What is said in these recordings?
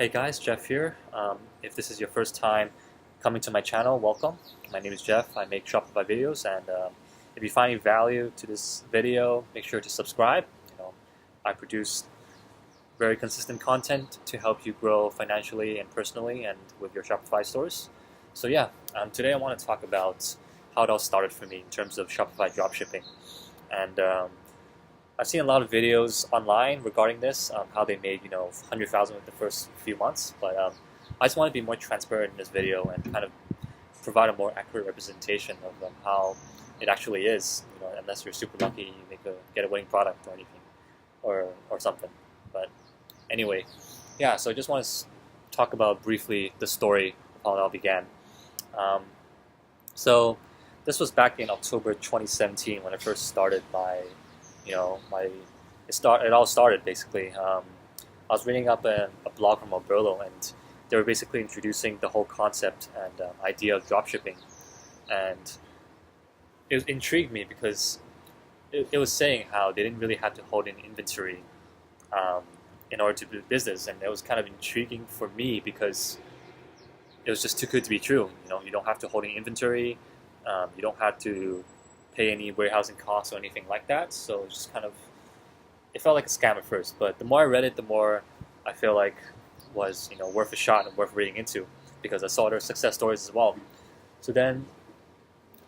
Hey guys, Jeff here. If this is your first time coming to my channel, welcome. My name is Jeff. I make Shopify videos, and if you find any value to this video, make sure to subscribe. I produce very consistent content to help you grow financially and personally and with your Shopify stores. So yeah, today I want to talk about how it all started for me in terms of Shopify dropshipping. And I've seen a lot of videos online regarding this, how they made 100,000 in the first few months. But I just want to be more transparent in this video and kind of provide a more accurate representation of how it actually is. Unless you're super lucky, you get a winning product or anything, or something. But anyway, yeah. So I just want to talk about briefly the story of how it all began. So this was back in October 2017 when I first started it all started basically. I was reading up a blog from 𝗿𝗲𝗀𝗰𝗲𝗀, and they were basically introducing the whole concept and idea of dropshipping, and it intrigued me because it was saying how they didn't really have to hold in inventory in order to do business, and it was kind of intriguing for me because it was just too good to be true. You don't have to hold in inventory, you don't have to pay any warehousing costs or anything like that. So it's just it felt like a scam at first, but the more I read it, the more I feel like was worth a shot and worth reading into, because I saw their success stories as well. So then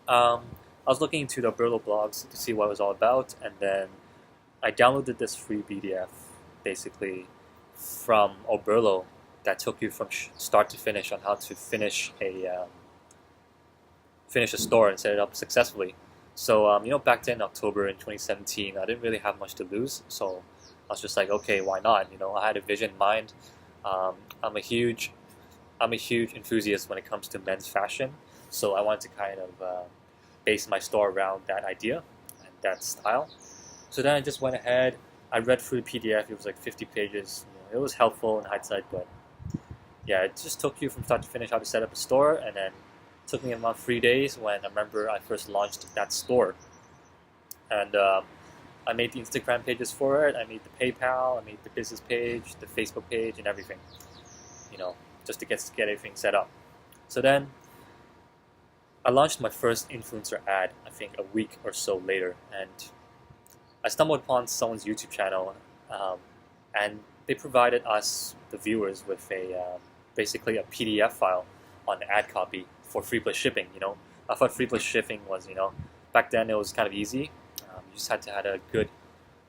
I was looking into the 𝗿𝗲𝗀𝗀𝗀 blogs to see what it was all about, and then I downloaded this free PDF basically from 𝗿𝗿𝗀𝗀𝗀 that took you from start to finish on how to finish a store and set it up successfully. So back then, October in 2017, I didn't really have much to lose, so I was just like, okay, why not? I had a vision in mind. I'm a huge enthusiast when it comes to men's fashion, so I wanted to kind of base my store around that idea and that style. So then I just went ahead. I read through the PDF. It was like 50 pages. It was helpful in hindsight, but yeah, it just took you from start to finish how to set up a store, and then it took me about 3 days when I remember I first launched that store. And I made the Instagram pages for it, I made the PayPal, I made the business page, the Facebook page, and everything, just to get everything set up. So then I launched my first influencer ad, I think a week or so later, and I stumbled upon someone's YouTube channel, and they provided us, the viewers, with basically a PDF file on the ad copy for free plus shipping. I thought free plus shipping was, back then it was kind of easy. You just had to have a good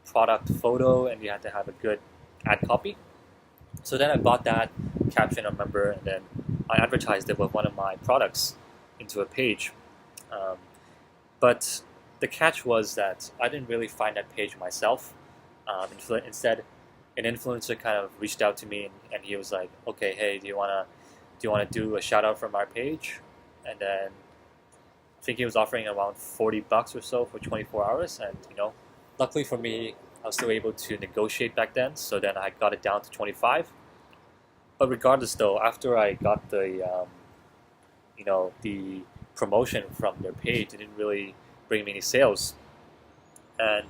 product photo, and you had to have a good ad copy. So then I bought that caption, I remember, and then I advertised it with one of my products into a page. But the catch was that I didn't really find that page myself. Instead, an influencer kind of reached out to me, and he was like, okay, hey, do you want to do a shout out from our page? And then I think he was offering around $40 or so for 24 hours, and luckily for me, I was still able to negotiate back then, so then I got it down to 25. But regardless though, after I got the the promotion from their page, it didn't really bring me any sales, and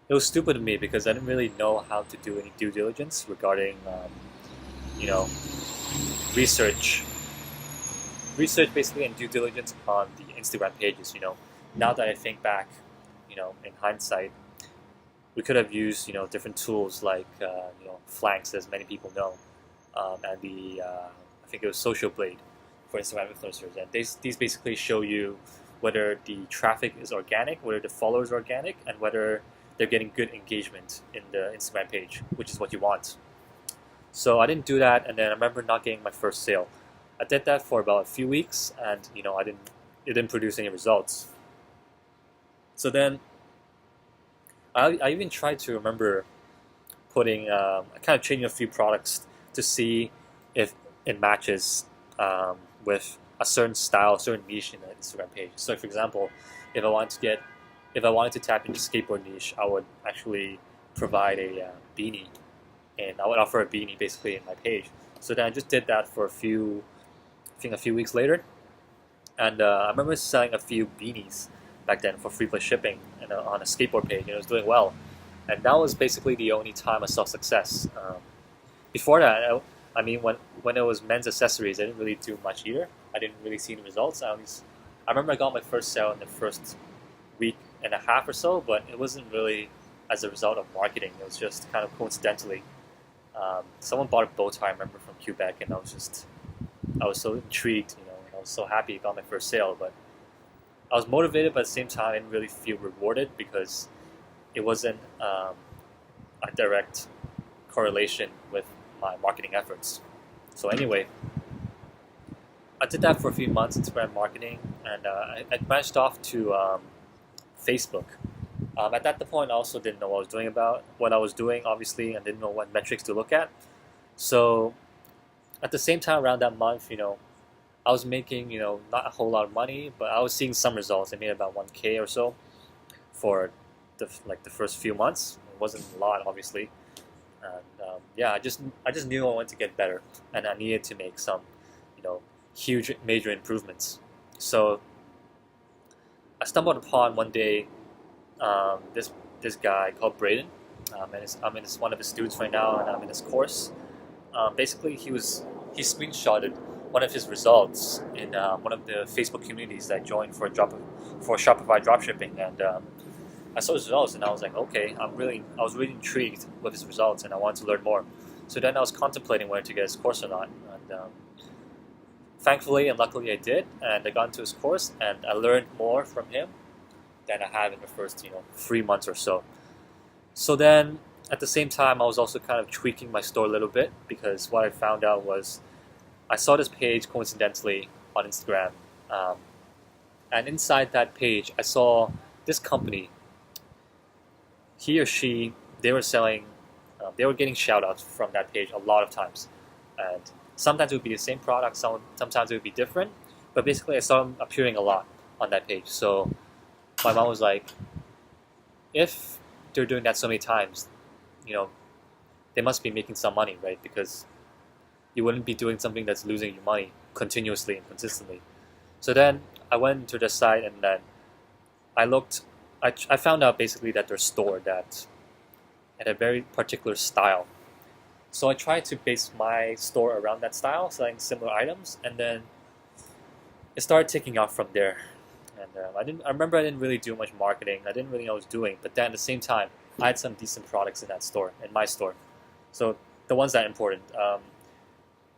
it was stupid of me because I didn't really know how to do any due diligence regarding research basically, and due diligence on the Instagram pages. Now that I think back, in hindsight, we could have used different tools like Flanks, as many people know, and I think it was SocialBlade for Instagram influencers, and these basically show you whether the traffic is organic, whether the followers are organic, and whether they're getting good engagement in the Instagram page, which is what you want. So I didn't do that, and then I remember not getting my first sale. I did that for about a few weeks, and it didn't produce any results. So then I even tried to remember putting kind of changing a few products to see if it matches with a certain style, a certain niche in the Instagram page. So for example, if I wanted to tap into skateboard niche, I would actually provide a beanie, and I would offer a beanie basically in my page. So then I just did that for a few weeks later, and I remember selling a few beanies back then for free plus shipping, and on a skateboard page, and it was doing well. And that was basically the only time I saw success. Before that, I mean, when it was men's accessories, I didn't really do much either. I didn't really see the results. I remember I got my first sale in the first week and a half or so, but it wasn't really as a result of marketing. It was just kind of coincidentally. Someone bought a bow tie, I remember, from Quebec, and I was so intrigued, and I was so happy I got my first sale, but I was motivated, but at the same time I didn't really feel rewarded because it wasn't a direct correlation with my marketing efforts. So anyway, I did that for a few months, Instagram marketing, and I branched off to Facebook. At that point, I also didn't know what I was doing, obviously, and didn't know what metrics to look at. So at the same time, around that month, I was making, not a whole lot of money, but I was seeing some results. I made about 1K or so for the first few months. It wasn't a lot, obviously, and yeah, I just knew I wanted to get better, and I needed to make some, huge major improvements. So I stumbled upon one day this guy called Braden, and I'm in one of his students right now, and I'm in his course. Basically, he screenshotted one of his results in one of the Facebook communities that I joined for Shopify dropshipping, and I saw his results, and I was like, okay, I was really intrigued with his results, and I wanted to learn more. So then I was contemplating whether to get his course or not, and thankfully and luckily I did, and I got into his course, and I learned more from him than I had in the first 3 months or so. So then at the same time, I was also kind of tweaking my store a little bit, because what I found out was I saw this page coincidentally on Instagram, and inside that page I saw this company. He or she, they were selling, they were getting shout outs from that page a lot of times, and sometimes it would be the same product, sometimes it would be different, but basically I saw them appearing a lot on that page. So my mom was like, if they're doing that so many times, they must be making some money, right? Because you wouldn't be doing something that's losing you money continuously and consistently. So then I went to the site, and then I found out basically that their store that had a very particular style. So I tried to base my store around that style, selling similar items, and then it started taking off from there. And I remember I didn't really do much marketing. I didn't really know what I was doing. But then at the same time, I had some decent products in that store, in my store. So the ones that are important.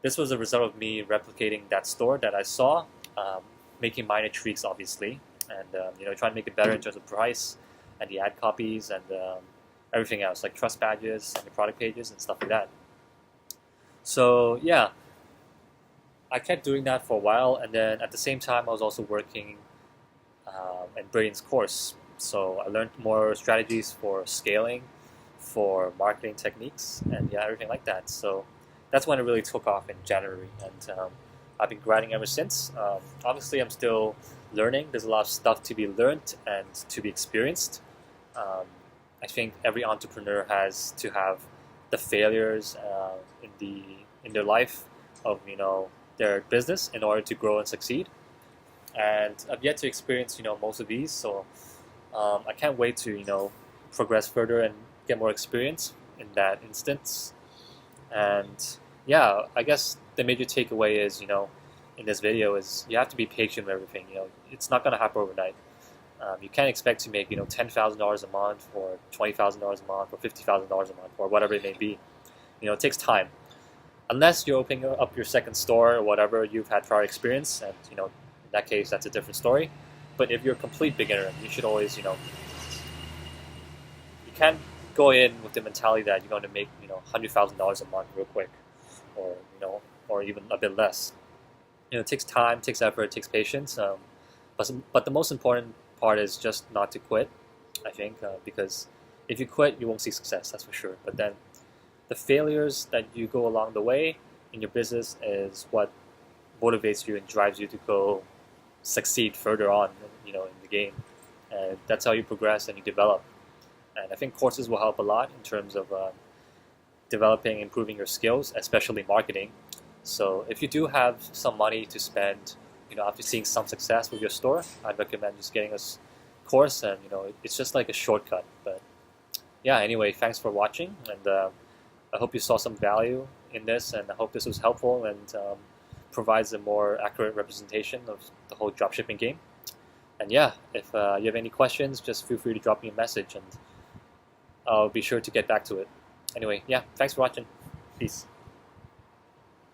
This was a result of me replicating that store that I saw, making minor tweaks, obviously, and trying to make it better in terms of price and the ad copies and everything else, like trust badges and the product pages and stuff like that. So yeah, I kept doing that for a while, and then at the same time, I was also working in Braden's course. So I learned more strategies for scaling, for marketing techniques, and yeah, everything like that. So that's when it really took off in January, and I've been grinding ever since. Obviously, I'm still learning. There's a lot of stuff to be learned and to be experienced. I think every entrepreneur has to have the failures in their life of their business in order to grow and succeed. And I've yet to experience most of these, so I can't wait to progress further and get more experience in that instance. And yeah, I guess the major takeaway is in this video is you have to be patient with everything. It's not going to happen overnight. You can't expect to make $10,000 a month or $20,000 a month or $50,000 a month or whatever it may be. It takes time. Unless you're opening up your second store or whatever, you've had prior experience, and in that case that's a different story. But if you're a complete beginner, you should always you can't go in with the mentality that you're going to make $100,000 a month real quick, or even a bit less. It takes time, takes effort, takes patience. But the most important part is just not to quit, I think, because if you quit, you won't see success, that's for sure. But then the failures that you go along the way in your business is what motivates you and drives you to go succeed further on, in the game. And that's how you progress and you develop. And I think courses will help a lot in terms of developing, improving your skills, especially marketing. So if you do have some money to spend, after seeing some success with your store, I'd recommend just getting a course, and it's just like a shortcut. But yeah, anyway, thanks for watching, and I hope you saw some value in this, and I hope this was helpful and provides a more accurate representation of the whole dropshipping game. And yeah, if you have any questions, just feel free to drop me a message, and I'll be sure to get back to it. Anyway, yeah, thanks for watching. Peace.